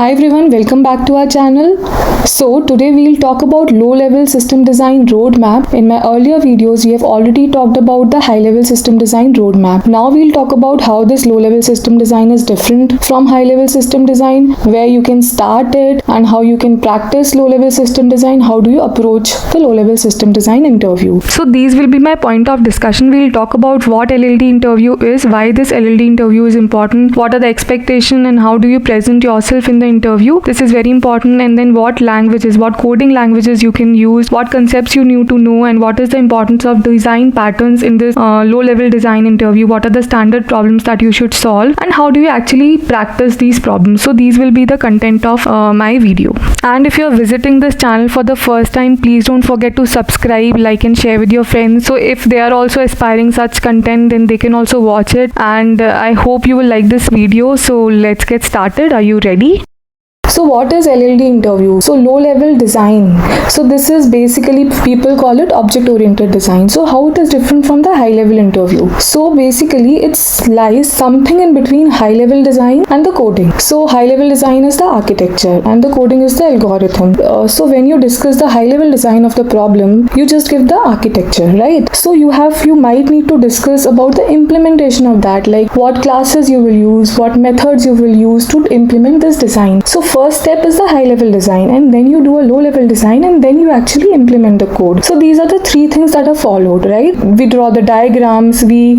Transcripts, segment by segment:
Hi everyone, welcome back to our channel. So today we'll talk about low-level system design roadmap. In my earlier videos, we have already talked about the high-level system design roadmap. Now we'll talk about how this low-level system design is different from high-level system design, where you can start it and how you can practice low-level system design, how do you approach the low-level system design interview. So these will be my point of discussion. We'll talk about what LLD interview is, why this LLD interview is important, what are the expectations and how do you present yourself in the interview. This is very important. And then what languages, what coding languages you can use, what concepts you need to know, and what is the importance of design patterns in this low-level design interview, what are the standard problems that you should solve, and how do you actually practice these problems. So these will be the content of my video. And if you're visiting this channel for the first time, please don't forget to subscribe, like and share with your friends. So if they are also aspiring such content, then they can also watch it. And I hope you will like this video. So let's get started. Are you ready? So what is LLD interview? So low level design. So this is basically, people call it object oriented design. So how it is different from the high level interview? So basically it lies something in between high level design and the coding. So high level design is the architecture and the coding is the algorithm. So when you discuss the high level design of the problem, you just give the architecture, right? So you might need to discuss about the implementation of that, like what classes you will use, what methods you will use to implement this design. So first step is the high level design, and then you do a low level design, and then you actually implement the code. So these are the three things that are followed, right? We draw the diagrams, we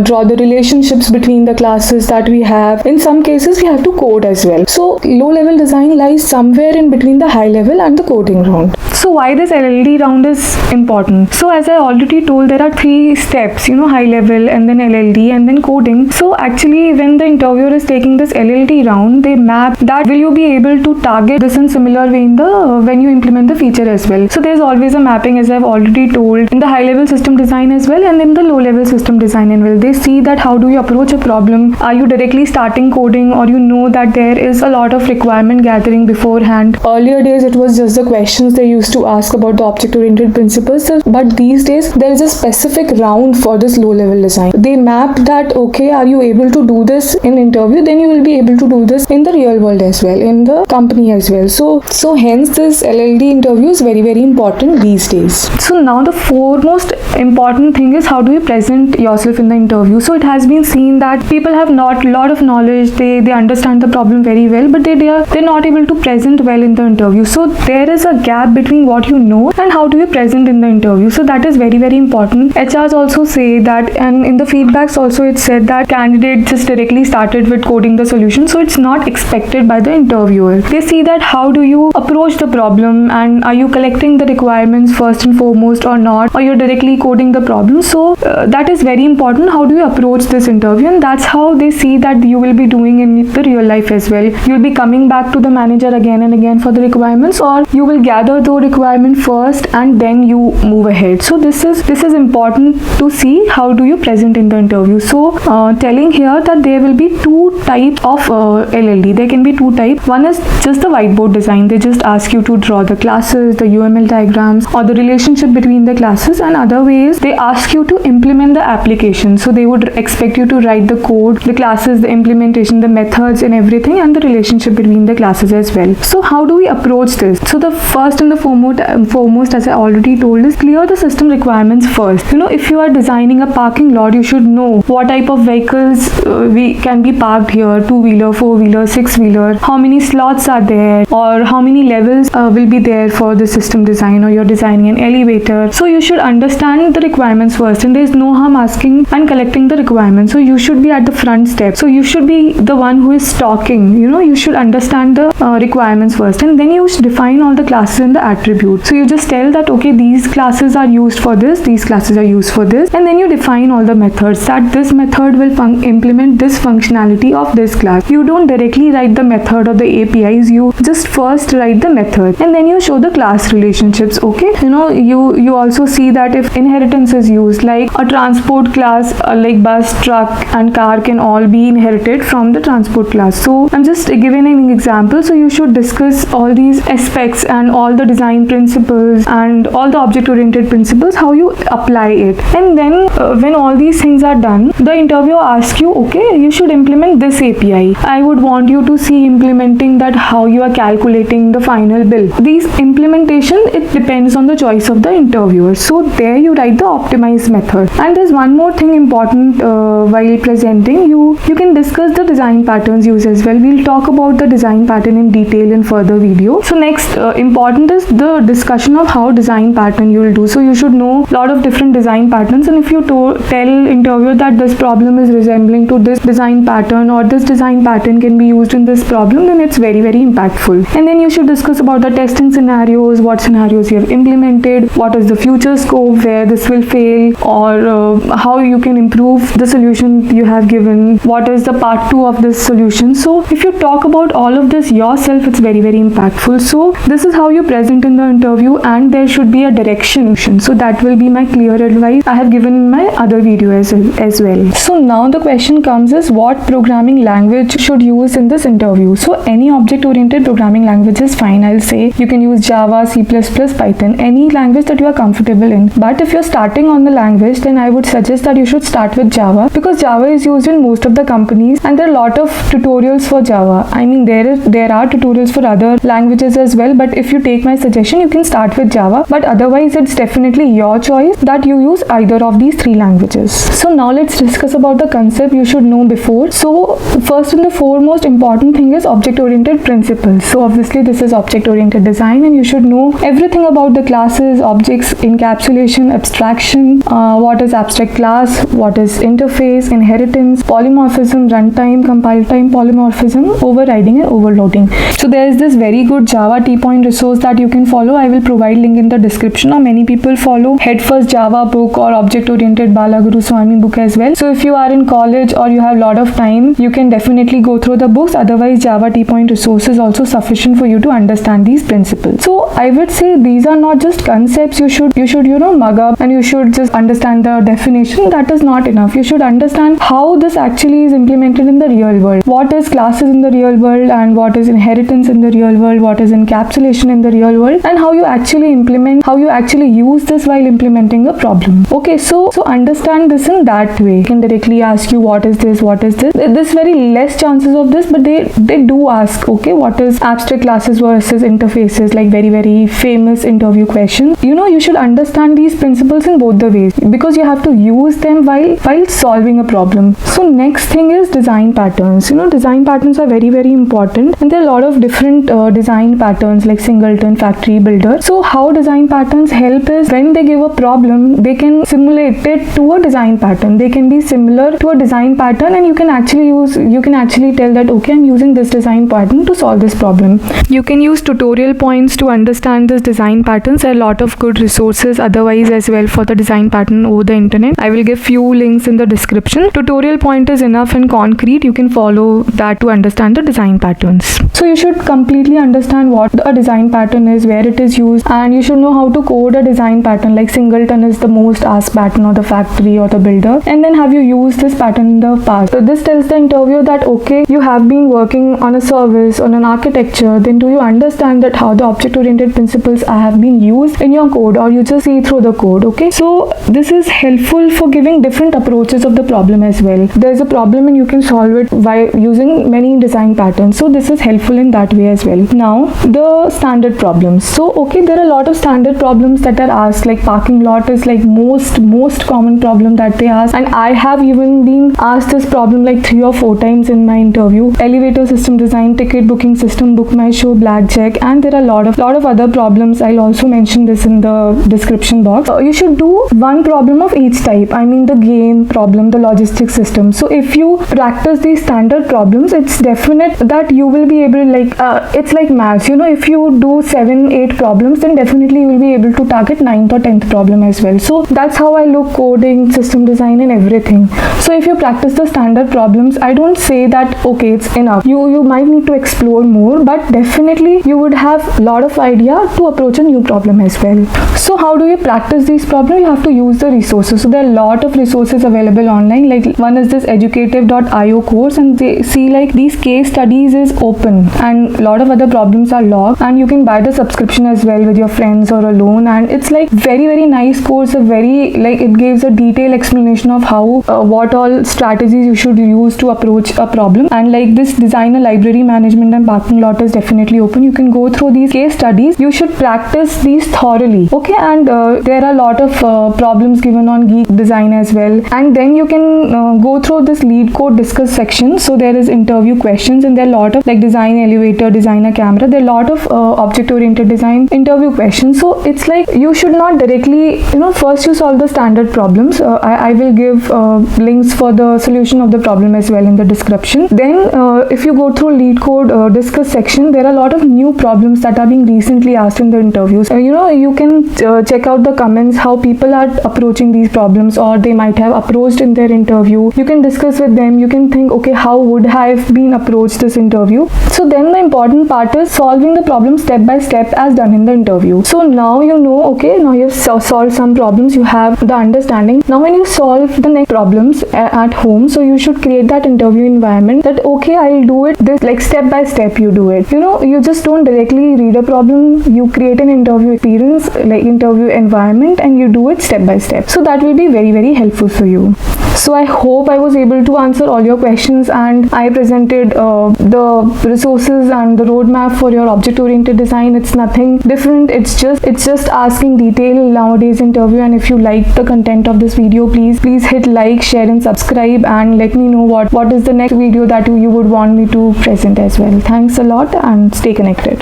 draw the relationships between the classes that we have. In some cases we have to code as well. So low level design lies somewhere in between the high level and the coding round. So why this LLD round is important? So as I already told, there are three steps, high level and then LLD and then coding. So actually when the interviewer is taking this LLD round, they map that will you be able to target this in similar way when you implement the feature as well. So there's always a mapping, as I've already told, in the high level system design as well and in the low level system design as well. They see that how do you approach a problem. Are you directly starting coding, or you know that there is a lot of requirement gathering beforehand. Earlier days it was just the questions they used to ask about the object oriented principles, but these days there is a specific round for this low level design. They map that, okay, are you able to do this in interview, then you will be able to do this in the real world as well, in the company as well. So hence this LLD interview is very, very important these days. So now the foremost important thing is how do you present yourself in the interview. So it has been seen that people have not a lot of knowledge, they understand the problem very well, but they're not able to present well in the interview. So there is a gap between what you know and how do you present in the interview. So that is very, very important. HRs also say that, and in the feedbacks also it said that candidate just directly started with coding the solution, so it's not expected by the interviewer. They see that how do you approach the problem, and are you collecting the requirements first and foremost or not, or you're directly coding the problem. So that is very important. How do you approach this interview? And that's how they see that you will be doing in the real life as well. You'll be coming back to the manager again and again for the requirements, or you will gather the requirement first and then you move ahead. So this is important to see how do you present in the interview. So telling here that there will be two types of LLD. There can be two types. One is just the whiteboard design. They just ask you to draw the classes, the UML diagrams, or the relationship between the classes. And other ways, they ask you to implement the application. So they would expect you to write the code, the classes, the implementation, the methods and everything, and the relationship between the classes as well. So how do we approach this? So the first and the foremost, as I already told, is clear the system requirements first. If you are designing a parking lot, you should know what type of vehicles we can be parked here, 2-wheeler, 4-wheeler, 6-wheeler, how many slots are there, or how many levels will be there for the system design, or you're designing an elevator. So you should understand the requirements first, and there's no harm asking and collecting the requirements. So you should be at the front step. So you should be the one who is talking. You should understand the requirements first, and then you should define all the classes and the attributes. So you just tell that, okay, these classes are used for this, these classes are used for this, and then you define all the methods, that this method will implement this functionality of this class. You don't directly write the method or the APIs, you just first write the method and then you show the class relationships. Okay, you also see that if inheritance is used, like a transport class like bus, truck and car can all be inherited from the transport class. So I'm just giving an example. So you should discuss all these aspects and all the design design principles and all the object-oriented principles, how you apply it. And then when all these things are done, the interviewer asks you, okay, you should implement this API. I would want you to see implementing that, how you are calculating the final bill. These implementation, it depends on the choice of the interviewer. So there you write the optimized method. And there's one more thing important while presenting. You can discuss the design patterns used as well. We'll talk about the design pattern in detail in further video. So next important is the discussion of how design pattern you will do. So you should know a lot of different design patterns, and if you tell interviewer that this problem is resembling to this design pattern, or this design pattern can be used in this problem, then it's very impactful. And then you should discuss about the testing scenarios, what scenarios you have implemented, what is the future scope where this will fail, or how you can improve the solution you have given, what is the part 2 of this solution. So if you talk about all of this yourself, it's very impactful. So this is how you present in the interview, and there should be a direction. So that will be my clear advice I have given in my other video as well. So now the question comes is, what programming language should use in this interview? So any object-oriented programming language is fine. I'll say you can use Java, C++, Python, any language that you are comfortable in. But if you're starting on the language, then I would suggest that you should start with Java, because Java is used in most of the companies, and there are a lot of tutorials for Java. I mean, there are tutorials for other languages as well, but if you take my suggestion, you can start with Java. But otherwise, it's definitely your choice that you use either of these 3 languages. So now let's discuss about the concept you should know before. So first and the foremost important thing is object-oriented principles. So obviously this is object-oriented design, and you should know everything about the classes, objects, encapsulation, abstraction, what is abstract class, what is interface, inheritance, polymorphism, runtime, compile time polymorphism, overriding and overloading. So there is this very good Java T-point resource that you can follow. I will provide link in the description. Or many people follow Head First Java book or object-oriented Balaguru Swami book as well. So if you are in college or you have a lot of time, you can definitely go through the books. Otherwise, Java T-point resource is also sufficient for you to understand these principles. So I would say these are not just concepts you should mug up, and you should just understand the definition. That is not enough. You should understand how this actually is implemented in the real world. What is classes in the real world, and what is inheritance in the real world, what is encapsulation in the real world, and how you actually implement, how you actually use this while implementing a problem. Okay, so understand this in that way. They can directly ask you what is this. There's very less chances of this, but they do ask, okay, what is abstract classes versus interfaces, like very famous interview question. You should understand these principles in both the ways, because you have to use them while solving a problem. So next thing is design patterns. Design patterns are very important, and there are a lot of different design patterns like singleton, factory, builder. So how design patterns help is, when they give a problem, they can simulate it to a design pattern. They can be similar to a design pattern, and you can actually tell that, okay, I'm using this design pattern to solve this problem. You can use tutorial points to understand this design patterns. There are a lot of good resources otherwise as well for the design pattern over the internet. I will give few links in the description. Tutorial point is enough and concrete. You can follow that to understand the design patterns. So you should completely understand what a design pattern is, where it is used, and you should know how to code a design pattern. Like singleton is the most asked pattern, or the factory or the builder. And then have you used this pattern in the past? So this tells the interviewer that, okay, you have been working on a service, on an architecture, then do you understand that how the object-oriented principles have been used in your code, or you just see through the code? Okay, so this is helpful for giving different approaches of the problem as well. There's a problem and you can solve it by using many design patterns. So this is helpful in that way as well. Now the standard problems. So okay, there are a lot of standard problems that are asked, like parking lot is like most common problem that they ask, and I have even been asked this problem like 3 or 4 times in my interview. Elevator system design, ticket booking system, book my show, blackjack, and there are a lot of other problems. I'll also mention this in the description box. You should do one problem of each type. I mean the game problem, the logistics system. So if you practice these standard problems, it's definite that you will be able, it's like maths. If you do 7-8 problems, then definitely you will be able to target 9th or 10th problem as well. So that's how I look coding, system design, and everything. So if you practice the standard problems, I don't say that okay, it's enough. You might need to explore more, but definitely you would have a lot of idea to approach a new problem as well. So how do you practice these problems? You have to use the resources. So there are a lot of resources available online. Like one is this educative.io course, and they see like these case studies is open. open, and a lot of other problems are locked, and you can buy the subscription as well with your friends or alone. And it's like very nice course, a very like it gives a detailed explanation of how what all strategies you should use to approach a problem. And like this designer library management and parking lot is definitely open. You can go through these case studies. You should practice these thoroughly, okay? And there are a lot of problems given on Geek Design as well. And then you can go through this lead code discuss section. So there is interview questions, and there are a lot of like design elevator, designer camera, there are a lot of object oriented design interview questions. So it's like you should not directly, first you solve the standard problems. I will give links for the solution of the problem as well in the description. Then if you go through lead code discuss section, there are a lot of new problems that are being recently asked in the interviews. You can check out the comments how people are approaching these problems, or they might have approached in their interview. You can discuss with them. You can think, okay, how would I have been approached this interview? So then the important part is solving the problem step by step as done in the interview. So now okay, now you've solved some problems, you have the understanding. Now when you solve the next problems at home, so you should create that interview environment that, okay, I'll do it this like step by step. You do it. You just don't directly read a problem. You create an interview experience, like interview environment, and you do it step by step. So that will be very helpful for you. So I hope I was able to answer all your questions, and I presented the resources and the roadmap for your object-oriented design. It's nothing different. It's just asking detail nowadays interview. And if you like the content of this video, please hit like, share, and subscribe, and let me know what is the next video that you would want me to present as well. Thanks a lot, and stay connected.